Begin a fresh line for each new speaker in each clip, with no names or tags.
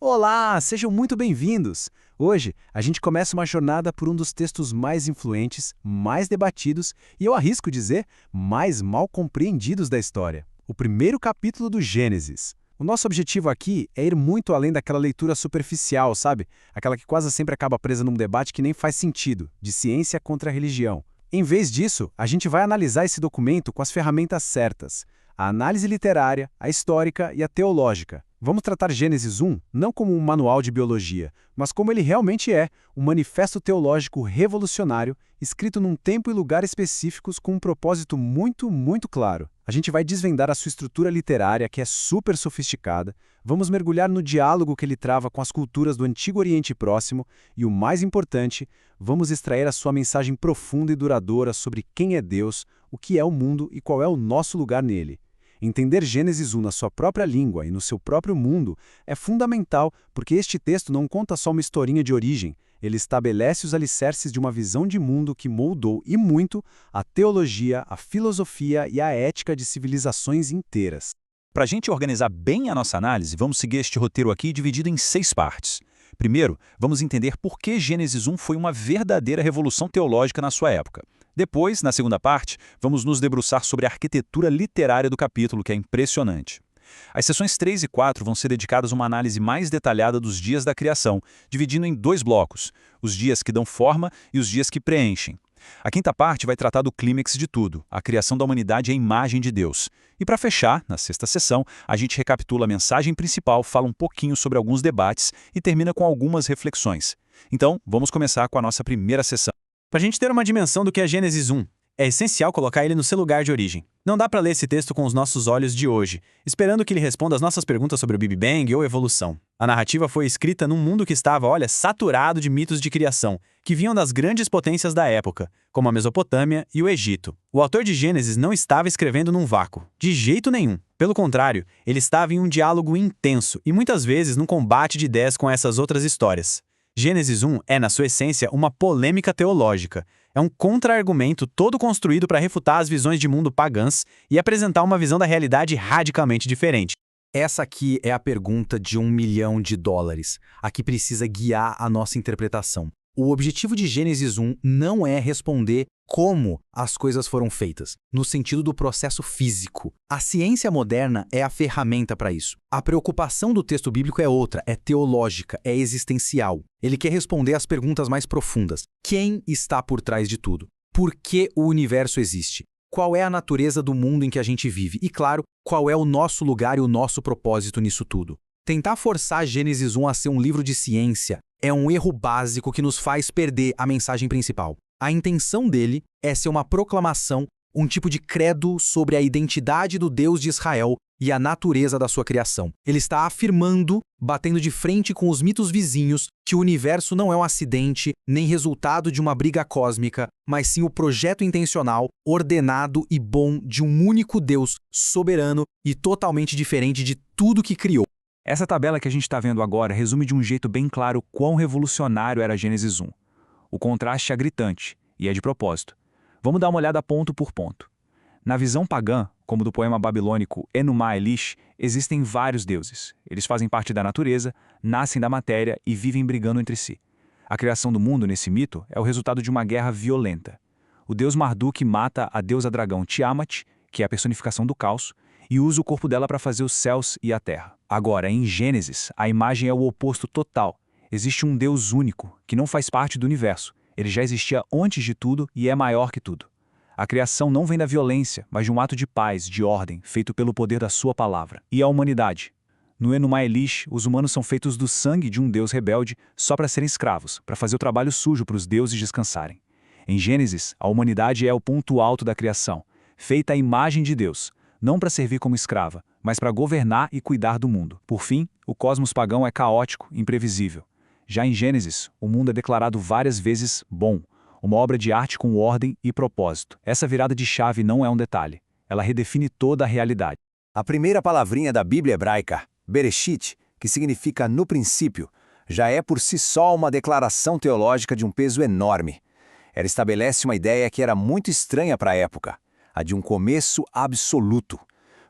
Olá, sejam muito bem-vindos! Hoje, a gente começa uma jornada por um dos textos mais influentes, mais debatidos e, eu arrisco dizer, mais mal compreendidos da história. O primeiro capítulo do Gênesis. O nosso objetivo aqui é ir muito além daquela leitura superficial, sabe? Aquela que quase sempre acaba presa num debate que nem faz sentido, de ciência contra religião. Em vez disso, a gente vai analisar esse documento com as ferramentas certas: a análise literária, a histórica e a teológica. Vamos tratar Gênesis 1 não como um manual de biologia, mas como ele realmente é, um manifesto teológico revolucionário, escrito num tempo e lugar específicos com um propósito muito claro. A gente vai desvendar a sua estrutura literária, que é super sofisticada, vamos mergulhar no diálogo que ele trava com as culturas do Antigo Oriente Próximo e, o mais importante, vamos extrair a sua mensagem profunda e duradoura sobre quem é Deus, o que é o mundo e qual é o nosso lugar nele. Entender Gênesis 1 na sua própria língua e no seu próprio mundo é fundamental, porque este texto não conta só uma historinha de origem, ele estabelece os alicerces de uma visão de mundo que moldou e muito a teologia, a filosofia e a ética de civilizações inteiras.
Para a gente organizar bem a nossa análise, vamos seguir este roteiro aqui dividido em 6 partes. Primeiro, vamos entender por que Gênesis 1 foi uma verdadeira revolução teológica na sua época. Depois, na segunda parte, vamos nos debruçar sobre a arquitetura literária do capítulo, que é impressionante. As sessões 3 e 4 vão ser dedicadas a uma análise mais detalhada dos dias da criação, dividindo em 2 blocos, os dias que dão forma e os dias que preenchem. A quinta parte vai tratar do clímax de tudo, a criação da humanidade à imagem de Deus. E para fechar, na sexta sessão, a gente recapitula a mensagem principal, fala um pouquinho sobre alguns debates e termina com algumas reflexões. Então, vamos começar com a nossa primeira sessão.
Para a gente ter uma dimensão do que é Gênesis 1, é essencial colocar ele no seu lugar de origem. Não dá para ler esse texto com os nossos olhos de hoje, esperando que ele responda às nossas perguntas sobre o Big Bang ou evolução. A narrativa foi escrita num mundo que estava, saturado de mitos de criação, que vinham das grandes potências da época, como a Mesopotâmia e o Egito. O autor de Gênesis não estava escrevendo num vácuo, de jeito nenhum. Pelo contrário, ele estava em um diálogo intenso e muitas vezes num combate de ideias com essas outras histórias. Gênesis 1 é, na sua essência, uma polêmica teológica. É um contra-argumento todo construído para refutar as visões de mundo pagãs e apresentar uma visão da realidade radicalmente diferente.
Essa aqui é a pergunta de $1 milhão, a que precisa guiar a nossa interpretação. O objetivo de Gênesis 1 não é responder como as coisas foram feitas, no sentido do processo físico. A ciência moderna é a ferramenta para isso. A preocupação do texto bíblico é outra, é teológica, é existencial. Ele quer responder às perguntas mais profundas. Quem está por trás de tudo? Por que o universo existe? Qual é a natureza do mundo em que a gente vive? E, claro, qual é o nosso lugar e o nosso propósito nisso tudo? Tentar forçar Gênesis 1 a ser um livro de ciência é um erro básico que nos faz perder a mensagem principal. A intenção dele é ser uma proclamação, um tipo de credo sobre a identidade do Deus de Israel e a natureza da sua criação. Ele está afirmando, batendo de frente com os mitos vizinhos, que o universo não é um acidente nem resultado de uma briga cósmica, mas sim o projeto intencional, ordenado e bom de um único Deus soberano e totalmente diferente de tudo que criou.
Essa tabela que a gente está vendo agora resume de um jeito bem claro quão revolucionário era Gênesis 1. O contraste é gritante, e é de propósito. Vamos dar uma olhada ponto por ponto. Na visão pagã, como do poema babilônico Enuma Elish, existem vários deuses. Eles fazem parte da natureza, nascem da matéria e vivem brigando entre si. A criação do mundo nesse mito é o resultado de uma guerra violenta. O deus Marduk mata a deusa dragão Tiamat, que é a personificação do caos, e usa o corpo dela para fazer os céus e a terra. Agora, em Gênesis, a imagem é o oposto total. Existe um Deus único, que não faz parte do universo. Ele já existia antes de tudo e é maior que tudo. A criação não vem da violência, mas de um ato de paz, de ordem, feito pelo poder da sua palavra. E a humanidade? No Enuma Elish, os humanos são feitos do sangue de um Deus rebelde só para serem escravos, para fazer o trabalho sujo para os deuses descansarem. Em Gênesis, a humanidade é o ponto alto da criação, feita à imagem de Deus, não para servir como escrava, mas para governar e cuidar do mundo. Por fim, o cosmos pagão é caótico, imprevisível. Já em Gênesis, o mundo é declarado várias vezes bom, uma obra de arte com ordem e propósito. Essa virada de chave não é um detalhe, ela redefine toda a realidade.
A primeira palavrinha da Bíblia hebraica, Bereshit, que significa no princípio, já é por si só uma declaração teológica de um peso enorme. Ela estabelece uma ideia que era muito estranha para a época, a de um começo absoluto.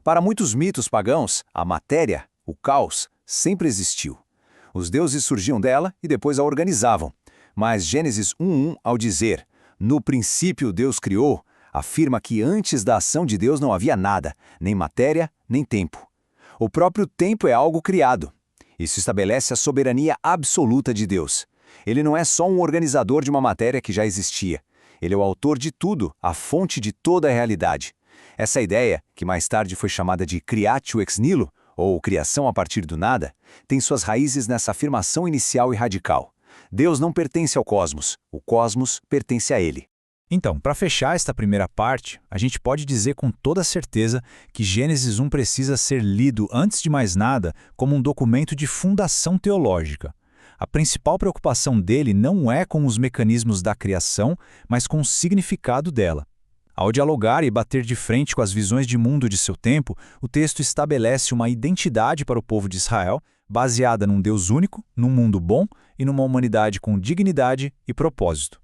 Para muitos mitos pagãos, a matéria, o caos, sempre existiu. Os deuses surgiam dela e depois a organizavam. Mas Gênesis 1:1, ao dizer, "No princípio Deus criou", afirma que antes da ação de Deus não havia nada, nem matéria, nem tempo. O próprio tempo é algo criado. Isso estabelece a soberania absoluta de Deus. Ele não é só um organizador de uma matéria que já existia. Ele é o autor de tudo, a fonte de toda a realidade. Essa ideia, que mais tarde foi chamada de creatio ex nihilo, ou criação a partir do nada, tem suas raízes nessa afirmação inicial e radical. Deus não pertence ao cosmos, o cosmos pertence a ele.
Então, para fechar esta primeira parte, a gente pode dizer com toda certeza que Gênesis 1 precisa ser lido, antes de mais nada, como um documento de fundação teológica. A principal preocupação dele não é com os mecanismos da criação, mas com o significado dela. Ao dialogar e bater de frente com as visões de mundo de seu tempo, o texto estabelece uma identidade para o povo de Israel, baseada num Deus único, num mundo bom e numa humanidade com dignidade e propósito.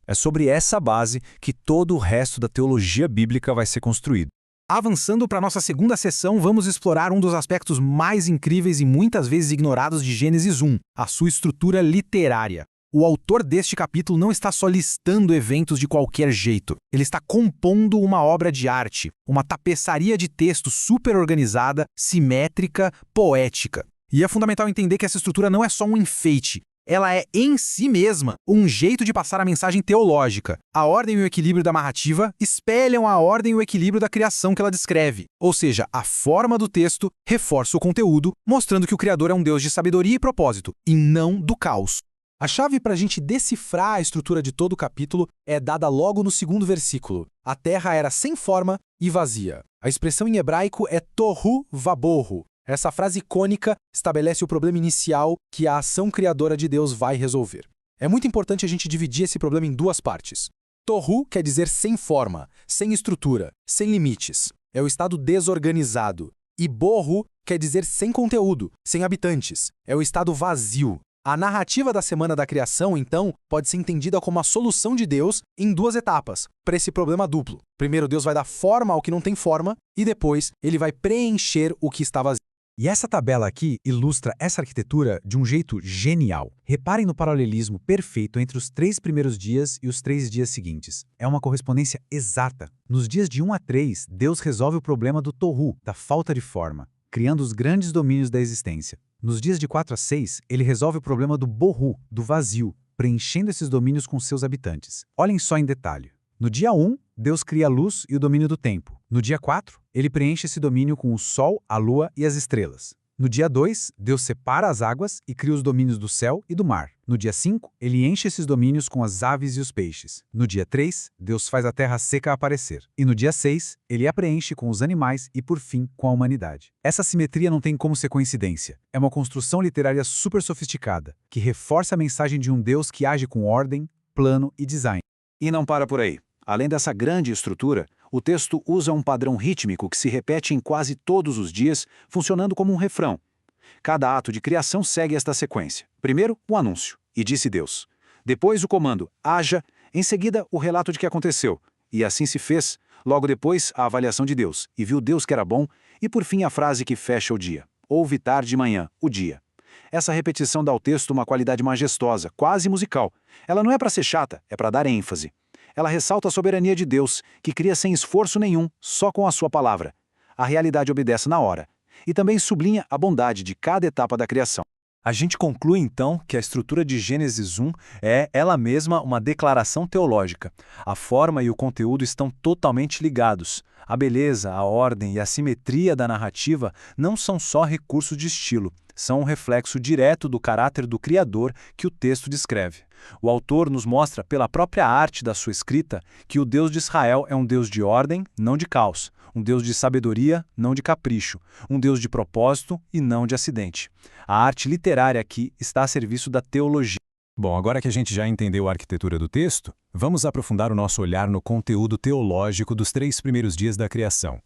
É sobre essa base que todo o resto da teologia bíblica vai ser construído.
Avançando para a nossa segunda sessão, vamos explorar um dos aspectos mais incríveis e muitas vezes ignorados de Gênesis 1, a sua estrutura literária. O autor deste capítulo não está só listando eventos de qualquer jeito. Ele está compondo uma obra de arte, uma tapeçaria de texto super organizada, simétrica, poética. E é fundamental entender que essa estrutura não é só um enfeite. Ela é, em si mesma, um jeito de passar a mensagem teológica. A ordem e o equilíbrio da narrativa espelham a ordem e o equilíbrio da criação que ela descreve. Ou seja, a forma do texto reforça o conteúdo, mostrando que o Criador é um Deus de sabedoria e propósito, e não do caos.
A chave para a gente decifrar a estrutura de todo o capítulo é dada logo no segundo versículo. A terra era sem forma e vazia. A expressão em hebraico é tohu vabohu. Essa frase icônica estabelece o problema inicial que a ação criadora de Deus vai resolver. É muito importante a gente dividir esse problema em duas partes. Tohu quer dizer sem forma, sem estrutura, sem limites. É o estado desorganizado. E bohu quer dizer sem conteúdo, sem habitantes. É o estado vazio. A narrativa da Semana da Criação, então, pode ser entendida como a solução de Deus em duas etapas, para esse problema duplo. Primeiro, Deus vai dar forma ao que não tem forma, e depois, ele vai preencher o que está vazio.
E essa tabela aqui ilustra essa arquitetura de um jeito genial. Reparem no paralelismo perfeito entre os 3 primeiros dias e os 3 dias seguintes. É uma correspondência exata. Nos dias de 1 a 3, Deus resolve o problema do tohu, da falta de forma, criando os grandes domínios da existência. Nos dias de 4 a 6, ele resolve o problema do bohu, do vazio, preenchendo esses domínios com seus habitantes. Olhem só em detalhe. No dia 1, Deus cria a luz e o domínio do tempo. No dia 4, ele preenche esse domínio com o sol, a lua e as estrelas. No dia 2, Deus separa as águas e cria os domínios do céu e do mar. No dia 5, ele enche esses domínios com as aves e os peixes. No dia 3, Deus faz a terra seca aparecer. E no dia 6, ele a preenche com os animais e, por fim, com a humanidade. Essa simetria não tem como ser coincidência. É uma construção literária super sofisticada, que reforça a mensagem de um Deus que age com ordem, plano e design.
E não para por aí. Além dessa grande estrutura, o texto usa um padrão rítmico que se repete em quase todos os dias, funcionando como um refrão. Cada ato de criação segue esta sequência. Primeiro, o anúncio, e disse Deus. Depois, o comando, haja. Em seguida, o relato de que aconteceu. E assim se fez. Logo depois, a avaliação de Deus. E viu Deus que era bom. E por fim, a frase que fecha o dia. Houve tarde e manhã, o dia. Essa repetição dá ao texto uma qualidade majestosa, quase musical. Ela não é para ser chata, é para dar ênfase. Ela ressalta a soberania de Deus, que cria sem esforço nenhum, só com a sua palavra. A realidade obedece na hora. E também sublinha a bondade de cada etapa da criação.
A gente conclui, então, que a estrutura de Gênesis 1 é, ela mesma, uma declaração teológica. A forma e o conteúdo estão totalmente ligados. A beleza, a ordem e a simetria da narrativa não são só recursos de estilo, são um reflexo direto do caráter do Criador que o texto descreve. O autor nos mostra, pela própria arte da sua escrita, que o Deus de Israel é um Deus de ordem, não de caos, um Deus de sabedoria, não de capricho, um Deus de propósito e não de acidente. A arte literária aqui está a serviço da teologia.
Bom, agora que a gente já entendeu a arquitetura do texto, vamos aprofundar o nosso olhar no conteúdo teológico dos 3 primeiros dias da criação.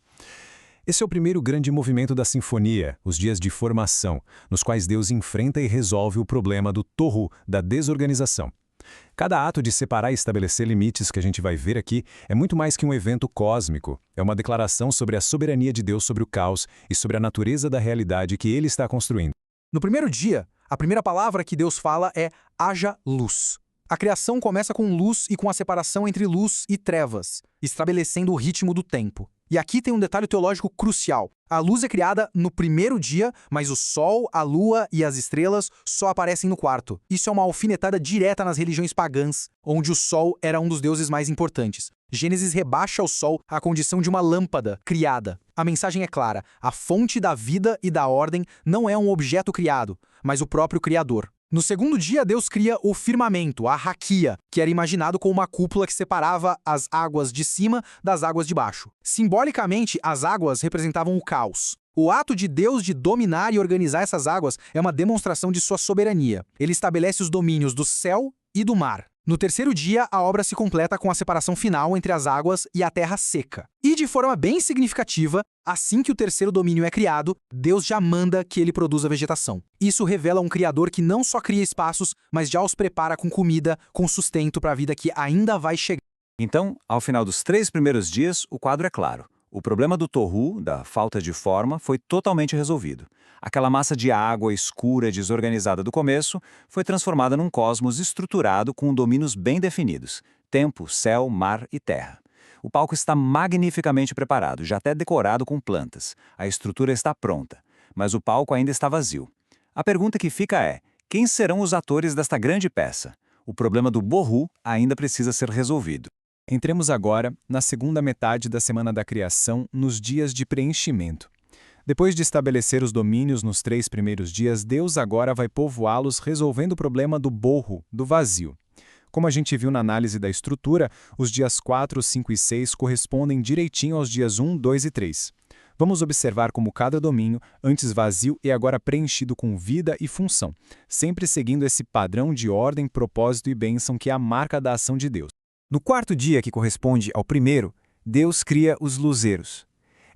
Esse é o primeiro grande movimento da sinfonia, os dias de formação, nos quais Deus enfrenta e resolve o problema do tohu, da desorganização. Cada ato de separar e estabelecer limites que a gente vai ver aqui é muito mais que um evento cósmico. É uma declaração sobre a soberania de Deus sobre o caos e sobre a natureza da realidade que ele está construindo.
No primeiro dia,
A primeira palavra que Deus fala é haja luz. A criação começa com luz e com a separação entre luz e trevas, estabelecendo o ritmo do tempo. E aqui tem um detalhe teológico crucial. A luz é criada no primeiro dia, mas o sol, a lua e as estrelas só aparecem no quarto. Isso é uma alfinetada direta nas religiões pagãs, onde o sol era um dos deuses mais importantes. Gênesis rebaixa o sol à condição de uma lâmpada criada. A mensagem é clara: a fonte da vida e da ordem não é um objeto criado, mas o próprio Criador. No segundo dia, Deus cria o firmamento, a raquia, que era imaginado como uma cúpula que separava as águas de cima das águas de baixo. Simbolicamente, as águas representavam o caos. O ato de Deus de dominar e organizar essas águas é uma demonstração de sua soberania. Ele estabelece os domínios do céu e do mar. No terceiro dia, a obra se completa com a separação final entre as águas e a terra seca. E de forma bem significativa, assim que o terceiro domínio é criado, Deus já manda que ele produza vegetação. Isso revela um Criador que não só cria espaços, mas já os prepara com comida, com sustento para a vida que ainda vai chegar.
Então, ao final dos 3 primeiros dias, o quadro é claro. O problema do tohu, da falta de forma, foi totalmente resolvido. Aquela massa de água escura e desorganizada do começo foi transformada num cosmos estruturado com domínios bem definidos: tempo, céu, mar e terra. O palco está magnificamente preparado, já até decorado com plantas. A estrutura está pronta, mas o palco ainda está vazio. A pergunta que fica é: quem serão os atores desta grande peça? O problema do bohu ainda precisa ser resolvido.
Entremos agora na segunda metade da semana da criação, nos dias de preenchimento. Depois de estabelecer os domínios nos 3 primeiros dias, Deus agora vai povoá-los resolvendo o problema do bohu, do vazio. Como a gente viu na análise da estrutura, os dias 4, 5 e 6 correspondem direitinho aos dias 1, 2 e 3. Vamos observar como cada domínio, antes vazio, é agora preenchido com vida e função, sempre seguindo esse padrão de ordem, propósito e bênção que é a marca da ação de Deus.
No quarto dia, que corresponde ao primeiro, Deus cria os luzeiros.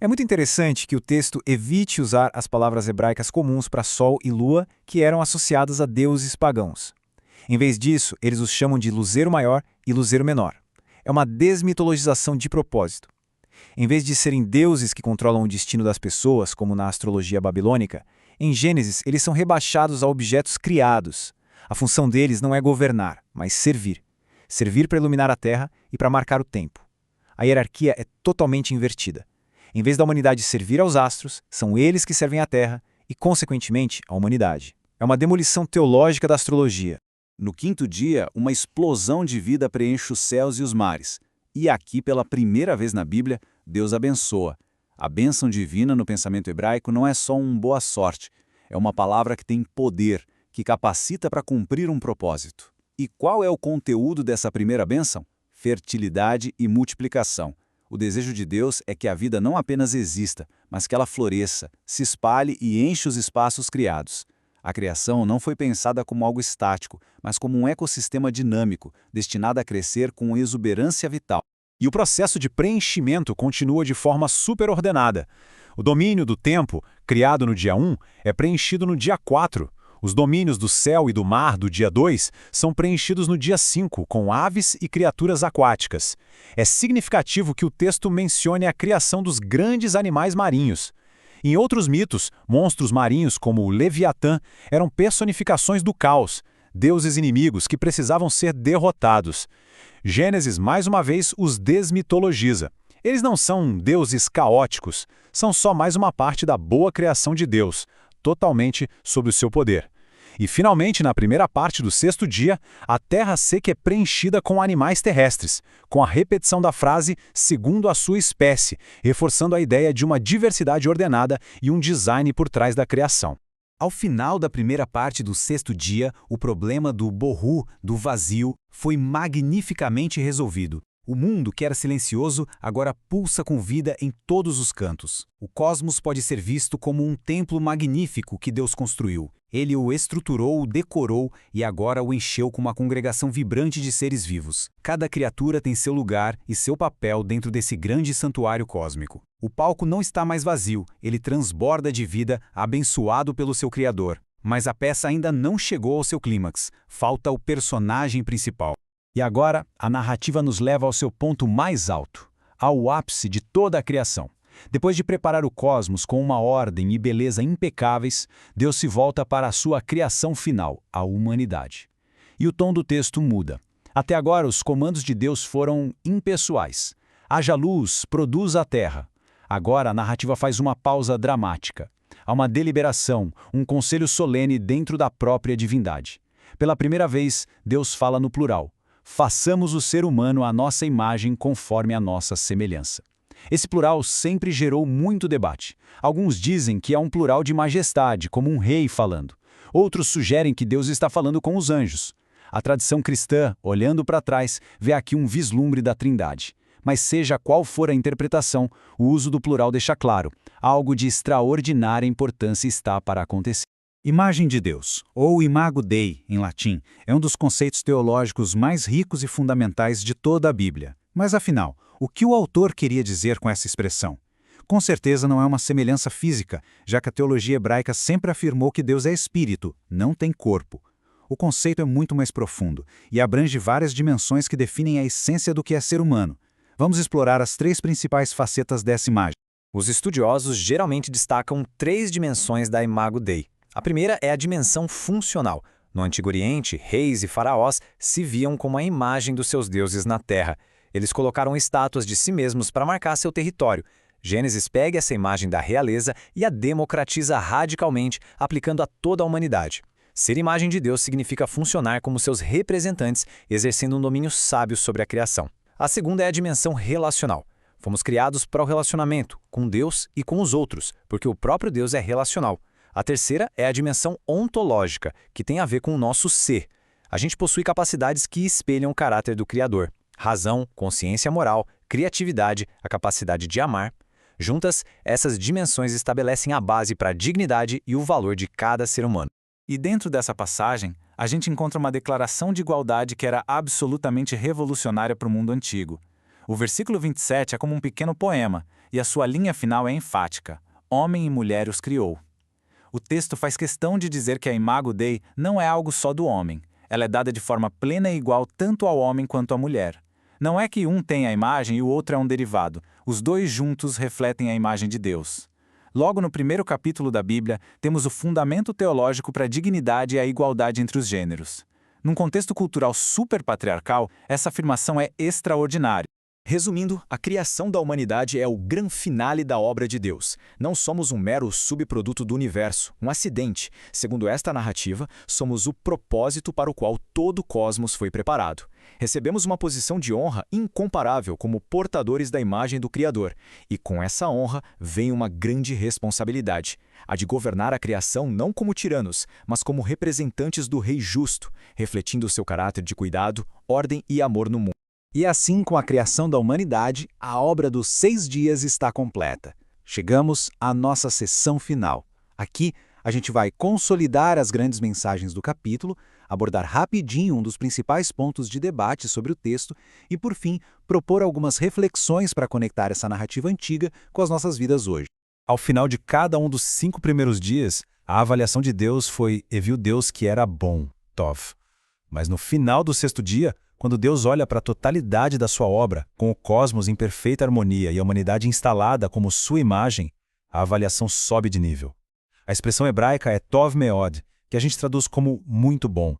É muito interessante que o texto evite usar as palavras hebraicas comuns para sol e lua, que eram associadas a deuses pagãos. Em vez disso, eles os chamam de luzeiro maior e luzeiro menor. É uma desmitologização de propósito. Em vez de serem deuses que controlam o destino das pessoas, como na astrologia babilônica, em Gênesis eles são rebaixados a objetos criados. A função deles não é governar, mas servir. Servir para iluminar a terra e para marcar o tempo. A hierarquia é totalmente invertida. Em vez da humanidade servir aos astros, são eles que servem à terra e, consequentemente, à humanidade. É uma demolição teológica da astrologia.
No quinto dia, uma explosão de vida preenche os céus e os mares. E aqui, pela primeira vez na Bíblia, Deus abençoa. A bênção divina no pensamento hebraico não é só boa sorte, é uma palavra que tem poder, que capacita para cumprir um propósito. E qual é o conteúdo dessa primeira bênção? Fertilidade e multiplicação. O desejo de Deus é que a vida não apenas exista, mas que ela floresça, se espalhe e enche os espaços criados. A criação não foi pensada como algo estático, mas como um ecossistema dinâmico, destinado a crescer com exuberância vital.
E o processo de preenchimento continua de forma superordenada. O domínio do tempo, criado no dia 1, é preenchido no dia 4. Os domínios do céu e do mar do dia 2 são preenchidos no dia 5, com aves e criaturas aquáticas. É significativo que o texto mencione a criação dos grandes animais marinhos. Em outros mitos, monstros marinhos como o Leviatã eram personificações do caos, deuses inimigos que precisavam ser derrotados. Gênesis, mais uma vez, os desmitologiza. Eles não são deuses caóticos, são só mais uma parte da boa criação de Deus, totalmente sob o seu poder. E, finalmente, na primeira parte do sexto dia, a terra seca é preenchida com animais terrestres, com a repetição da frase segundo a sua espécie, reforçando a ideia de uma diversidade ordenada e um design por trás da criação.
Ao final da primeira parte do sexto dia, o problema do bohu, do vazio, foi magnificamente resolvido. O mundo, que era silencioso, agora pulsa com vida em todos os cantos. O cosmos pode ser visto como um templo magnífico que Deus construiu. Ele o estruturou, o decorou e agora o encheu com uma congregação vibrante de seres vivos. Cada criatura tem seu lugar e seu papel dentro desse grande santuário cósmico. O palco não está mais vazio, ele transborda de vida, abençoado pelo seu Criador. Mas a peça ainda não chegou ao seu clímax. Falta o personagem principal.
E agora, a narrativa nos leva ao seu ponto mais alto, ao ápice de toda a criação.
Depois de preparar o cosmos com uma ordem e beleza impecáveis, Deus se volta para a sua criação final, a humanidade. E o tom do texto muda. Até agora, os comandos de Deus foram impessoais. Haja luz, produza a terra. Agora, a narrativa faz uma pausa dramática. Há uma deliberação, um conselho solene dentro da própria divindade. Pela primeira vez, Deus fala no plural. Façamos o ser humano à nossa imagem conforme a nossa semelhança. Esse plural sempre gerou muito debate. Alguns dizem que é um plural de majestade, como um rei falando. Outros sugerem que Deus está falando com os anjos. A tradição cristã, olhando para trás, vê aqui um vislumbre da Trindade. Mas seja qual for a interpretação, o uso do plural deixa claro, algo de extraordinária importância está para acontecer. Imagem de Deus, ou imago Dei, em latim, é um dos conceitos teológicos mais ricos e fundamentais de toda a Bíblia. Mas afinal, o que o autor queria dizer com essa expressão? Com certeza não é uma semelhança física, já que a teologia hebraica sempre afirmou que Deus é espírito, não tem corpo. O conceito é muito mais profundo e abrange várias dimensões que definem a essência do que é ser humano. Vamos explorar as 3 principais facetas dessa imagem.
Os estudiosos geralmente destacam 3 dimensões da imago Dei. A primeira é a dimensão funcional. No Antigo Oriente, reis e faraós se viam como a imagem dos seus deuses na terra. Eles colocaram estátuas de si mesmos para marcar seu território. Gênesis pega essa imagem da realeza e a democratiza radicalmente, aplicando a toda a humanidade. Ser imagem de Deus significa funcionar como seus representantes, exercendo um domínio sábio sobre a criação. A segunda é a dimensão relacional. Fomos criados para o relacionamento, com Deus e com os outros, porque o próprio Deus é relacional. A terceira é a dimensão ontológica, que tem a ver com o nosso ser. A gente possui capacidades que espelham o caráter do Criador. Razão, consciência moral, criatividade, a capacidade de amar. Juntas, essas dimensões estabelecem a base para a dignidade e o valor de cada ser humano.
E dentro dessa passagem, a gente encontra uma declaração de igualdade que era absolutamente revolucionária para o mundo antigo. O versículo 27 é como um pequeno poema, e a sua linha final é enfática. Homem e mulher os criou. O texto faz questão de dizer que a imago Dei não é algo só do homem. Ela é dada de forma plena e igual tanto ao homem quanto à mulher. Não é que um tem a imagem e o outro é um derivado. Os dois juntos refletem a imagem de Deus. Logo no primeiro capítulo da Bíblia, temos o fundamento teológico para a dignidade e a igualdade entre os gêneros. Num contexto cultural superpatriarcal, essa afirmação é extraordinária.
Resumindo, a criação da humanidade é o gran finale da obra de Deus. Não somos um mero subproduto do universo, um acidente. Segundo esta narrativa, somos o propósito para o qual todo o cosmos foi preparado. Recebemos uma posição de honra incomparável como portadores da imagem do Criador. E com essa honra vem uma grande responsabilidade, a de governar a criação não como tiranos, mas como representantes do Rei Justo, refletindo seu caráter de cuidado, ordem e amor no mundo.
E assim, com a criação da humanidade, a obra dos 6 dias está completa. Chegamos à nossa sessão final. Aqui, a gente vai consolidar as grandes mensagens do capítulo, abordar rapidinho um dos principais pontos de debate sobre o texto e, por fim, propor algumas reflexões para conectar essa narrativa antiga com as nossas vidas hoje.
Ao final de cada um dos 5 primeiros dias, a avaliação de Deus foi "E viu Deus que era bom", Tov. Mas no final do 6º dia, quando Deus olha para a totalidade da sua obra, com o cosmos em perfeita harmonia e a humanidade instalada como sua imagem, a avaliação sobe de nível. A expressão hebraica é Tov Meod, que a gente traduz como muito bom.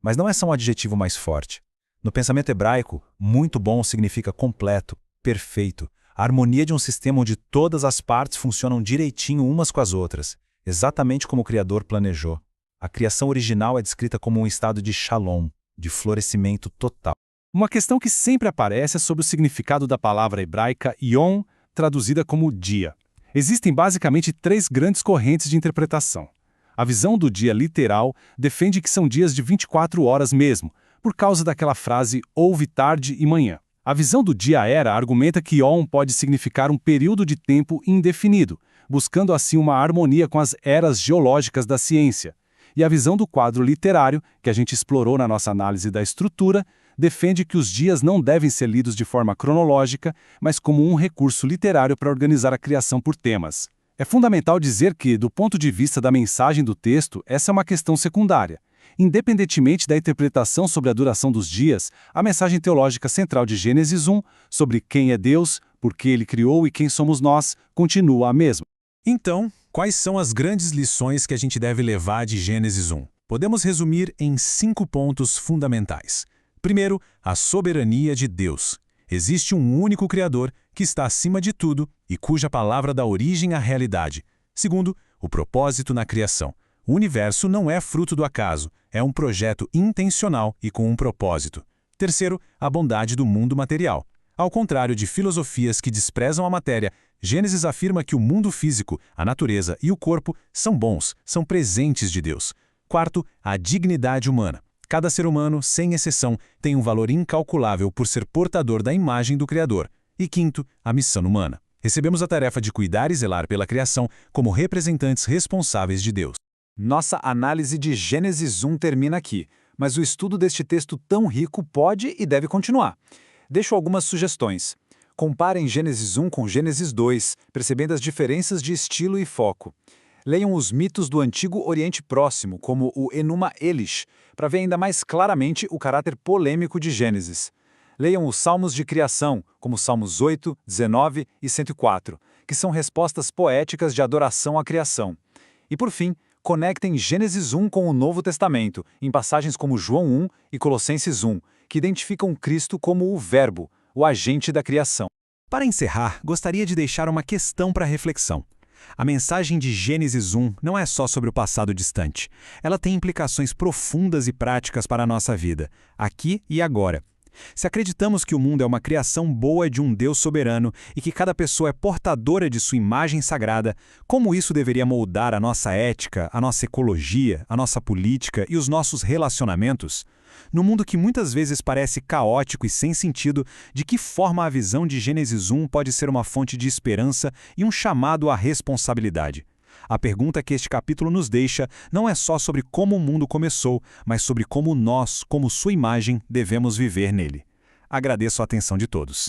Mas não é só um adjetivo mais forte. No pensamento hebraico, muito bom significa completo, perfeito, a harmonia de um sistema onde todas as partes funcionam direitinho umas com as outras, exatamente como o Criador planejou. A criação original é descrita como um estado de shalom, de florescimento total.
Uma questão que sempre aparece é sobre o significado da palavra hebraica yom, traduzida como dia. Existem basicamente 3 grandes correntes de interpretação. A visão do dia literal defende que são dias de 24 horas mesmo, por causa daquela frase houve tarde e manhã. A visão do dia era argumenta que yom pode significar um período de tempo indefinido, buscando assim uma harmonia com as eras geológicas da ciência. E a visão do quadro literário, que a gente explorou na nossa análise da estrutura, defende que os dias não devem ser lidos de forma cronológica, mas como um recurso literário para organizar a criação por temas. É fundamental dizer que, do ponto de vista da mensagem do texto, essa é uma questão secundária. Independentemente da interpretação sobre a duração dos dias, a mensagem teológica central de Gênesis 1, sobre quem é Deus, porque ele criou e quem somos nós continua a mesma.
Então, quais são as grandes lições que a gente deve levar de Gênesis 1? Podemos resumir em 5 pontos fundamentais. Primeiro, a soberania de Deus. Existe um único Criador que está acima de tudo e cuja palavra dá origem à realidade. Segundo, o propósito na criação. O universo não é fruto do acaso, é um projeto intencional e com um propósito. Terceiro, a bondade do mundo material. Ao contrário de filosofias que desprezam a matéria, Gênesis afirma que o mundo físico, a natureza e o corpo são bons, são presentes de Deus. Quarto, a dignidade humana. Cada ser humano, sem exceção, tem um valor incalculável por ser portador da imagem do Criador. E quinto, a missão humana. Recebemos a tarefa de cuidar e zelar pela criação como representantes responsáveis de Deus.
Nossa análise de Gênesis 1 termina aqui, mas o estudo deste texto tão rico pode e deve continuar. Deixo algumas sugestões. Comparem Gênesis 1 com Gênesis 2, percebendo as diferenças de estilo e foco. Leiam os mitos do Antigo Oriente Próximo, como o Enuma Elish, para ver ainda mais claramente o caráter polêmico de Gênesis. Leiam os Salmos de Criação, como Salmos 8, 19 e 104, que são respostas poéticas de adoração à criação. E por fim, conectem Gênesis 1 com o Novo Testamento, em passagens como João 1 e Colossenses 1, que identificam Cristo como o Verbo, o agente da criação.
Para encerrar, gostaria de deixar uma questão para reflexão. A mensagem de Gênesis 1 não é só sobre o passado distante. Ela tem implicações profundas e práticas para a nossa vida, aqui e agora. Se acreditamos que o mundo é uma criação boa de um Deus soberano e que cada pessoa é portadora de sua imagem sagrada, como isso deveria moldar a nossa ética, a nossa ecologia, a nossa política e os nossos relacionamentos? No mundo que muitas vezes parece caótico e sem sentido, de que forma a visão de Gênesis 1 pode ser uma fonte de esperança e um chamado à responsabilidade? A pergunta que este capítulo nos deixa não é só sobre como o mundo começou, mas sobre como nós, como sua imagem, devemos viver nele. Agradeço a atenção de todos.